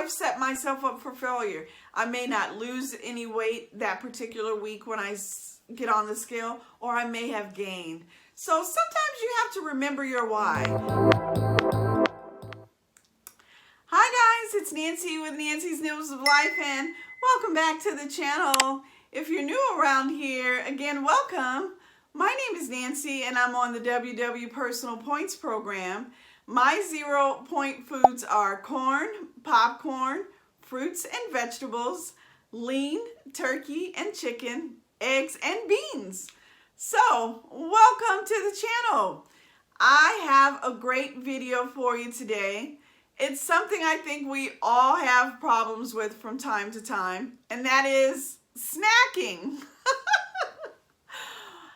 I've set myself up for failure. I may not lose any weight that particular week when I get on the scale, or I may have gained. So sometimes you have to remember your why. Hi guys, it's Nancy with Nancy's News of Life, and welcome back to the channel. If you're new around here, again, welcome. My name is Nancy and I'm on the WW Personal Points program. My 0 point foods are corn, popcorn, fruits and vegetables, lean, turkey and chicken, eggs and beans. So, welcome to the channel. I have a great video for you today. It's something I think we all have problems with from time to time, and that is snacking.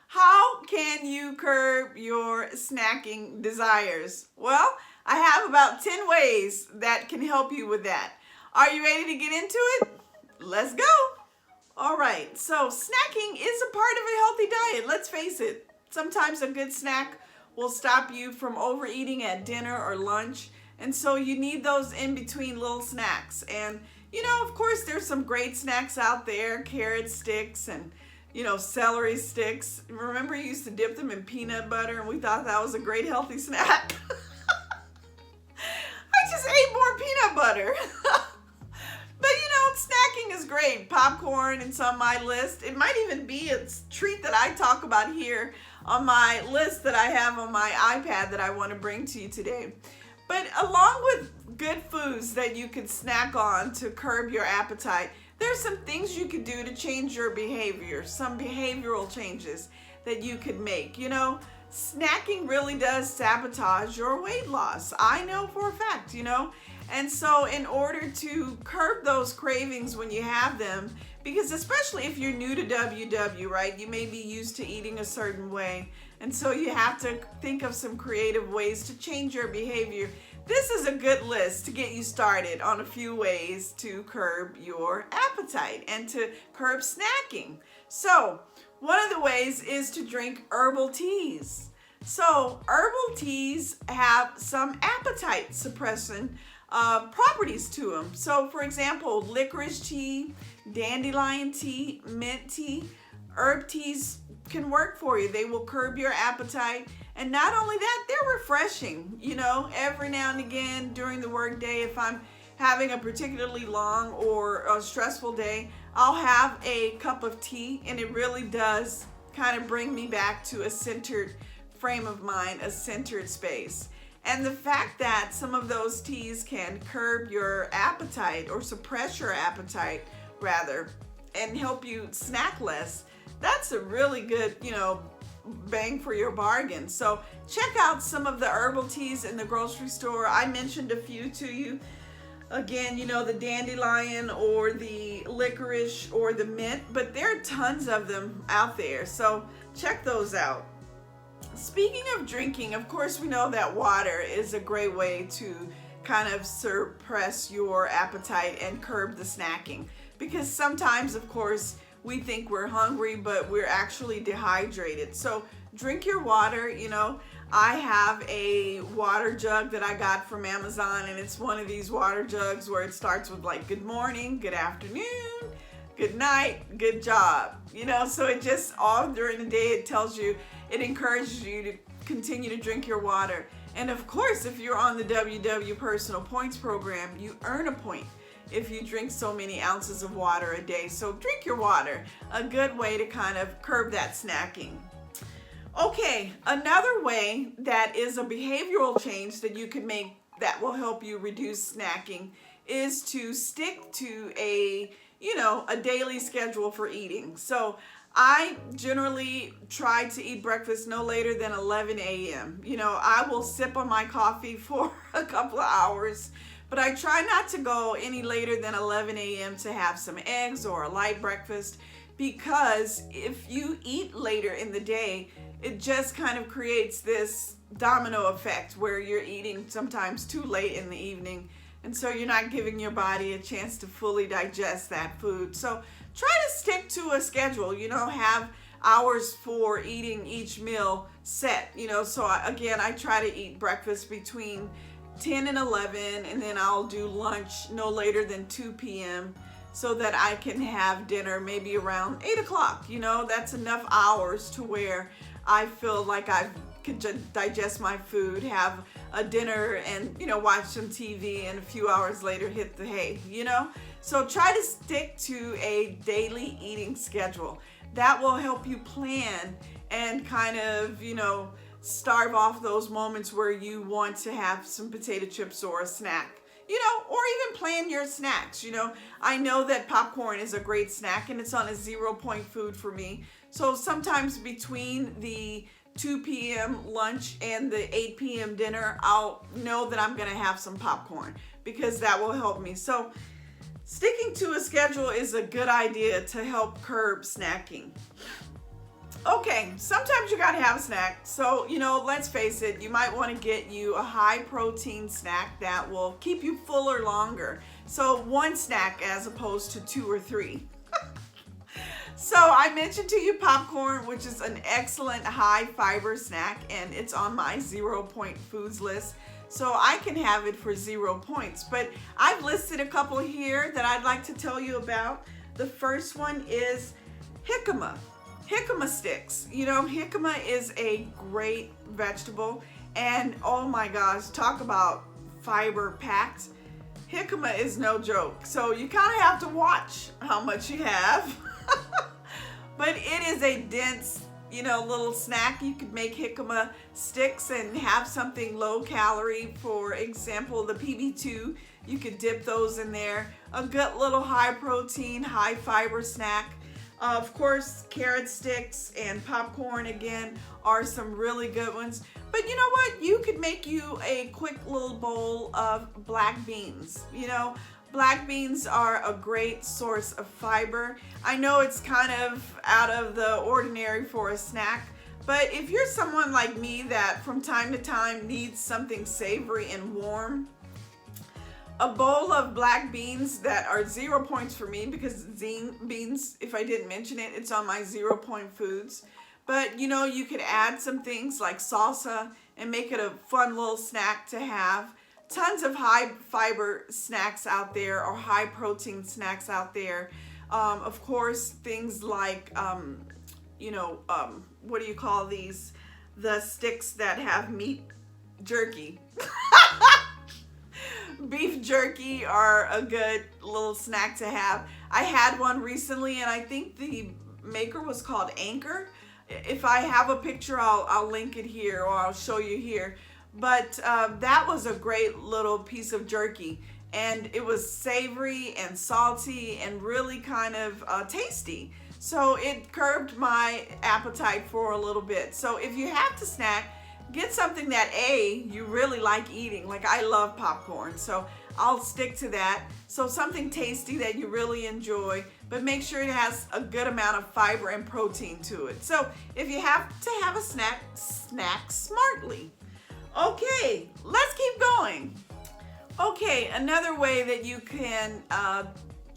How can you curb your snacking desires? Well, I have about 10 ways that can help you with that. Are you ready to get into it? Let's go. All right, so snacking is a part of a healthy diet. Let's face it. Sometimes a good snack will stop you from overeating at dinner or lunch. And so you need those in between little snacks. And, you know, of course, there's some great snacks out there, carrot sticks and, you know, celery sticks. Remember, you used to dip them in peanut butter, and we thought that was a great healthy snack. I just ate more peanut butter. But, you know, snacking is great. Popcorn is on my list. It might even be a treat that I talk about here on my list that I have on my iPad that I want to bring to you today. But along with good foods that you can snack on to curb your appetite, there's some things you could do to change your behavior, some behavioral changes that you could make. You know, snacking really does sabotage your weight loss. I know for a fact, you know. And so in order to curb those cravings when you have them, because especially if you're new to WW, right, you may be used to eating a certain way. And so you have to think of some creative ways to change your behavior. This is a good list to get you started on a few ways to curb your appetite and to curb snacking. So one of the ways is to drink herbal teas. So herbal teas have some appetite suppressant properties to them. So for example, licorice tea, dandelion tea, mint tea, herb teas can work for you. They will curb your appetite. And not only that, they're refreshing. You know, every now and again during the work day, if I'm having a particularly long or a stressful day, I'll have a cup of tea, and it really does kind of bring me back to a centered frame of mind, a centered space. And the fact that some of those teas can curb your appetite or suppress your appetite rather and help you snack less, that's a really good, you know, bang for your bargain. So check out some of the herbal teas in the grocery store. I mentioned a few to you. Again, you know, the dandelion or the licorice or the mint, but there are tons of them out there. So check those out. Speaking of drinking, of course, we know that water is a great way to kind of suppress your appetite and curb the snacking, because sometimes, of course, we think we're hungry, but we're actually dehydrated. So drink your water. You know, I have a water jug that I got from Amazon, and it's one of these water jugs where it starts with like, good morning, good afternoon, good night, good job. You know, so it just all during the day, it tells you, it encourages you to continue to drink your water. And of course, if you're on the WW Personal Points program, you earn a point if you drink so many ounces of water a day. So drink your water, a good way to kind of curb that snacking. Okay, another way that is a behavioral change that you can make that will help you reduce snacking is to stick to a daily schedule for eating. So I generally try to eat breakfast no later than 11 a.m. You know, I will sip on my coffee for a couple of hours, but I try not to go any later than 11 a.m. to have some eggs or a light breakfast, because if you eat later in the day, it just kind of creates this domino effect where you're eating sometimes too late in the evening, and so you're not giving your body a chance to fully digest that food. So try to stick to a schedule, you know, have hours for eating each meal set, you know. So again, I try to eat breakfast between 10 and 11, and then I'll do lunch no later than 2 p.m. so that I can have dinner maybe around 8 o'clock. You know, that's enough hours to where I feel like I could digest my food, have a dinner, and, you know, watch some TV, and a few hours later hit the hay, you know? So try to stick to a daily eating schedule. That will help you plan and kind of, you know, starve off those moments where you want to have some potato chips or a snack, you know, or even plan your snacks. You know, I know that popcorn is a great snack and it's on a 0-point food for me. So sometimes between the 2 p.m. lunch and the 8 p.m. dinner, I'll know that I'm going to have some popcorn because that will help me. So sticking to a schedule is a good idea to help curb snacking. Okay, sometimes you gotta have a snack. So, you know, let's face it, you might want to get you a high protein snack that will keep you fuller longer. So one snack as opposed to 2 or 3. So I mentioned to you popcorn, which is an excellent high fiber snack, and it's on my 0-point foods list. So I can have it for 0 points. But I've listed a couple here that I'd like to tell you about. The first one is jicama. Jicama sticks. You know, jicama is a great vegetable, and oh my gosh, talk about fiber packed. Jicama is no joke. So you kind of have to watch how much you have. But it is a dense, you know, little snack. You could make jicama sticks and have something low calorie. For example, the PB2, you could dip those in there. A good little high protein, high fiber snack. Of course, carrot sticks and popcorn again are some really good ones. But you know what? You could make you a quick little bowl of black beans. You know, black beans are a great source of fiber. I know it's kind of out of the ordinary for a snack, but if you're someone like me that from time to time needs something savory and warm, a bowl of black beans that are 0 points for me, because beans, if I didn't mention it, it's on my 0-point foods. But you know, you could add some things like salsa and make it a fun little snack to have. Tons of high fiber snacks out there, or high protein snacks out there. Of course, things like, you know, what do you call these? The sticks that have meat jerky. Beef jerky are a good little snack to have. I had one recently, and I think the maker was called Anchor. If I have a picture, I'll link it here, or I'll show you here. But that was a great little piece of jerky, and it was savory and salty and really kind of tasty. So it curbed my appetite for a little bit. So if you have to snack, get something that you really like eating. Like I love popcorn, so I'll stick to that. So something tasty that you really enjoy, but make sure it has a good amount of fiber and protein to it. So if you have to have a snack, snack smartly. Okay, let's keep going. Okay, another way that you can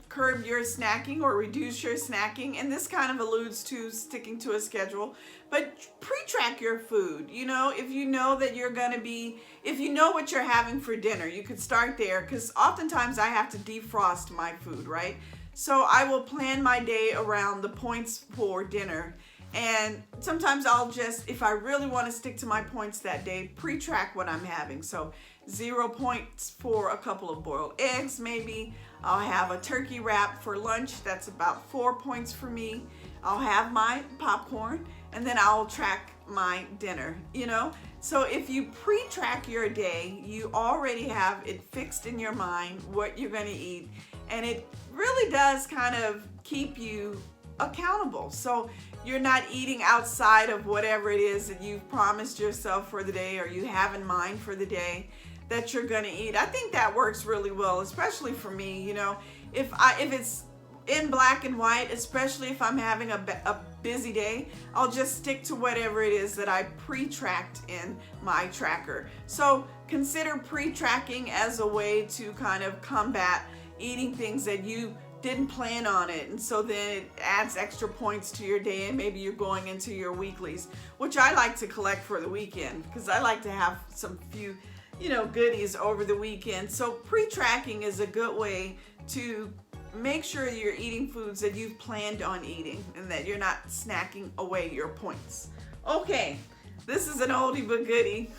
curb your snacking or reduce your snacking, and this kind of alludes to sticking to a schedule, but pre-track your food. You know, if you know that you're going to be, if you know what you're having for dinner, you could start there, because oftentimes I have to defrost my food, right? So I will plan my day around the points for dinner. And sometimes I'll just, if I really want to stick to my points that day, pre-track what I'm having. So 0 points for a couple of boiled eggs, maybe. I'll have a turkey wrap for lunch. That's about 4 points for me. I'll have my popcorn, and then I'll track my dinner, you know? So if you pre-track your day, you already have it fixed in your mind what you're going to eat. And it really does kind of keep you accountable. So you're not eating outside of whatever it is that you've promised yourself for the day, or you have in mind for the day that you're going to eat. I think that works really well, especially for me. You know, if it's in black and white, especially if I'm having a busy day, I'll just stick to whatever it is that I pre-tracked in my tracker. So consider pre-tracking as a way to kind of combat eating things that you didn't plan on it, and so then it adds extra points to your day, and maybe you're going into your weeklies, which I like to collect for the weekend, because I like to have some few goodies over the weekend. So pre-tracking is a good way to make sure you're eating foods that you've planned on eating and that you're not snacking away your points. Okay, this is an oldie but goodie.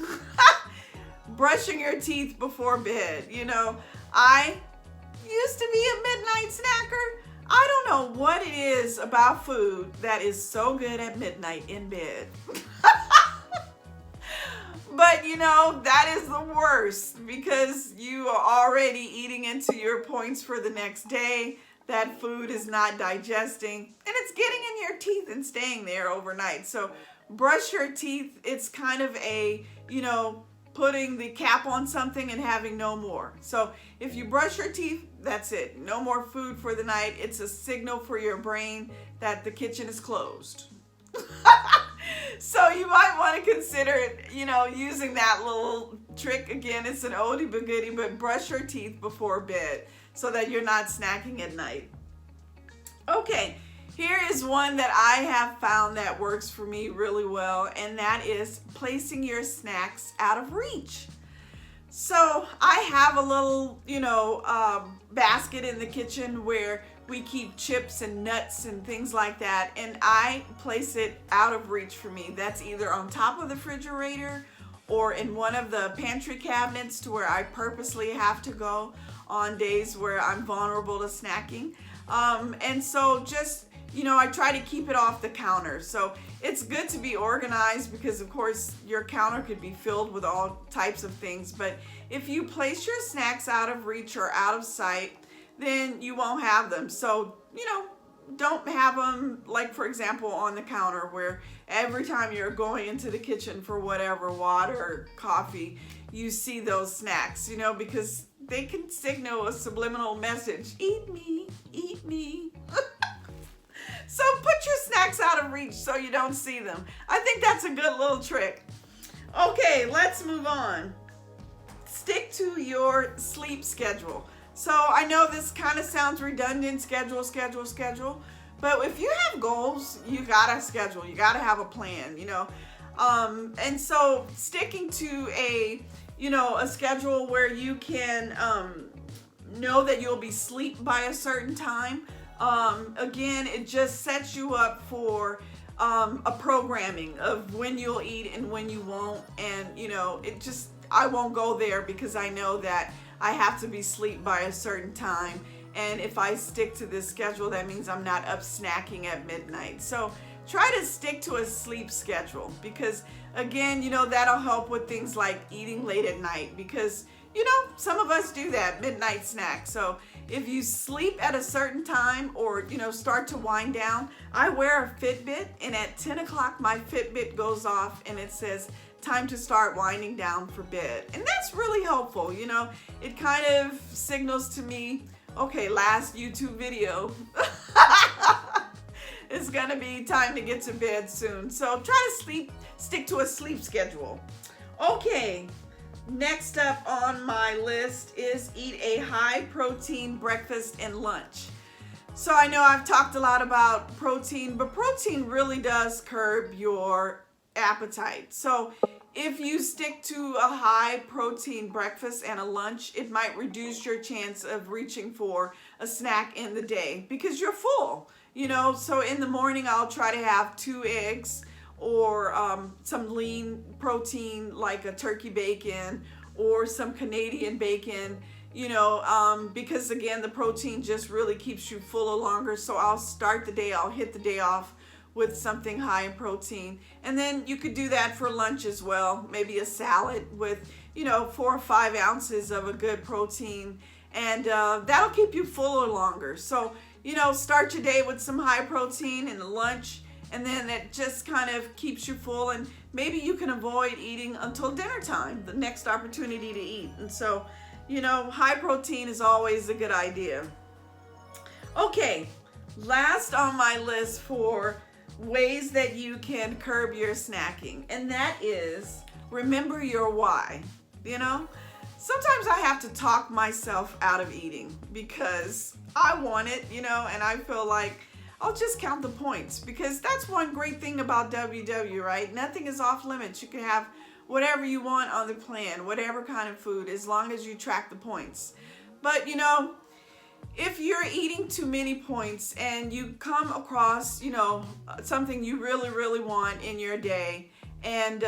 Brushing your teeth before bed. I used to be a midnight snacker. I don't know what it is about food that is so good at midnight in bed. But that is the worst because you are already eating into your points for the next day. That food is not digesting and it's getting in your teeth and staying there overnight. So brush your teeth. It's kind of a, putting the cap on something and having no more. So if you brush your teeth, that's it. No more food for the night. It's a signal for your brain that the kitchen is closed. So you might want to consider, using that little trick. Again, it's an oldie but goodie, but brush your teeth before bed so that you're not snacking at night. Okay, here is one that I have found that works for me really well, and that is placing your snacks out of reach. So I have a little, basket in the kitchen where we keep chips and nuts and things like that, and I place it out of reach for me. That's either on top of the refrigerator or in one of the pantry cabinets to where I purposely have to go on days where I'm vulnerable to snacking. And so just, I try to keep it off the counter. So it's good to be organized because, of course, your counter could be filled with all types of things. But if you place your snacks out of reach or out of sight, then you won't have them. So, don't have them, like, for example, on the counter where every time you're going into the kitchen for whatever, water or coffee, you see those snacks, because they can signal a subliminal message. Eat me, eat me. So put your snacks out of reach so you don't see them. I think that's a good little trick. Okay, let's move on. Stick to your sleep schedule. So I know this kind of sounds redundant, schedule. But if you have goals, you gotta schedule. You gotta have a plan, And so sticking to a schedule where you can know that you'll be asleep by a certain time. Again, it just sets you up for a programming of when you'll eat and when you won't. And, I won't go there because I know that I have to be asleep by a certain time. And if I stick to this schedule, that means I'm not up snacking at midnight. So try to stick to a sleep schedule because, again, that'll help with things like eating late at night because, some of us do that, midnight snack. So if you sleep at a certain time or, start to wind down, I wear a Fitbit and at 10 o'clock my Fitbit goes off and it says, time to start winding down for bed. And that's really helpful. It kind of signals to me, okay, last YouTube video. It's gonna be time to get to bed soon. So try to stick to a sleep schedule. Okay, next up on my list is eat a high protein breakfast and lunch. So I know I've talked a lot about protein, but protein really does curb your appetite. So if you stick to a high protein breakfast and a lunch, it might reduce your chance of reaching for a snack in the day because you're full. So in the morning I'll try to have 2 eggs or some lean protein like a turkey bacon or some Canadian bacon, because again, the protein just really keeps you fuller longer. So I'll hit the day off with something high in protein. And then you could do that for lunch as well. Maybe a salad with, 4 or 5 ounces of a good protein. And that'll keep you fuller longer. So, start your day with some high protein and a lunch. And then it just kind of keeps you full. And maybe you can avoid eating until dinner time, the next opportunity to eat. And so, high protein is always a good idea. Okay, last on my list for ways that you can curb your snacking, and that is remember your why. Sometimes I have to talk myself out of eating because I want it, and I feel like I'll just count the points because that's one great thing about WW, right? Nothing is off limits. You can have whatever you want on the plan, whatever kind of food, as long as you track the points. But you know, if you're eating too many points and you come across, you know, something you really want in your day, and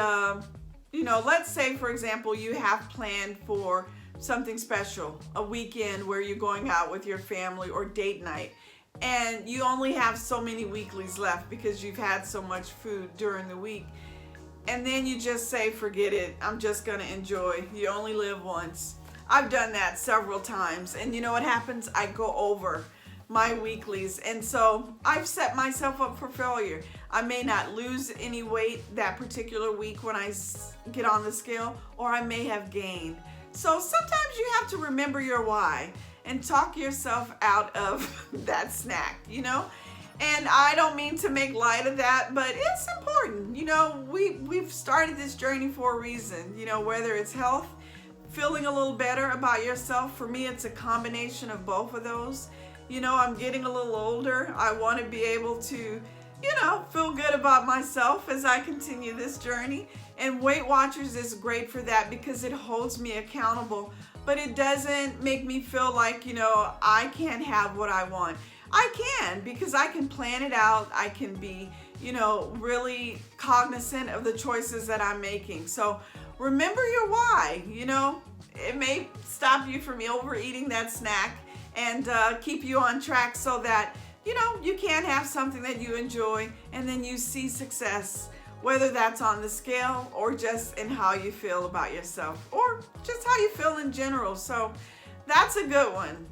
you know, let's say for example you have planned for something special, a weekend where you're going out with your family or date night, and you only have so many weeklies left because you've had so much food during the week, and then you just say, forget it, I'm just gonna enjoy. You only live once. I've done that several times, and you know what happens? I go over my weeklies, and so I've set myself up for failure. I may not lose any weight that particular week when I get on the scale, or I may have gained. So sometimes you have to remember your why and talk yourself out of that snack, you know? And I don't mean to make light of that, but it's important. You know, we've started this journey for a reason, you know, whether it's health, feeling a little better about yourself. For me, it's a combination of both of those. You know, I'm getting a little older. I want to be able to, you know, feel good about myself as I continue this journey. And Weight Watchers is great for that because it holds me accountable, but it doesn't make me feel like, you know, I can't have what I want. I can, because I can plan it out. I can be, you know, really cognizant of the choices that I'm making. So remember your why. You know, it may stop you from overeating that snack and keep you on track so that, you know, you can have something that you enjoy and then you see success, whether that's on the scale or just in how you feel about yourself or just how you feel in general. So that's a good one.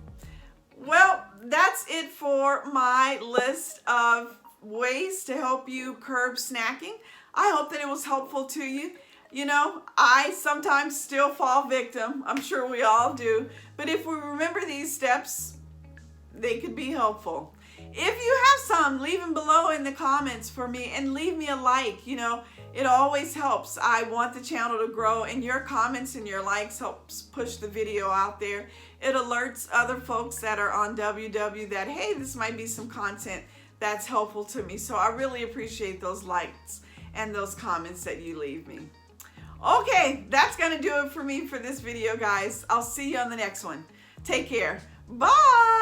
Well, that's it for my list of ways to help you curb snacking. I hope that it was helpful to you. You know, I sometimes still fall victim. I'm sure we all do. But if we remember these steps, they could be helpful. If you have some, leave them below in the comments for me and leave me a like. You know, it always helps. I want the channel to grow, and your comments and your likes helps push the video out there. It alerts other folks that are on WW that, hey, this might be some content that's helpful to me. So I really appreciate those likes and those comments that you leave me. Okay, that's going to do it for me for this video, guys. I'll see you on the next one. Take care. Bye.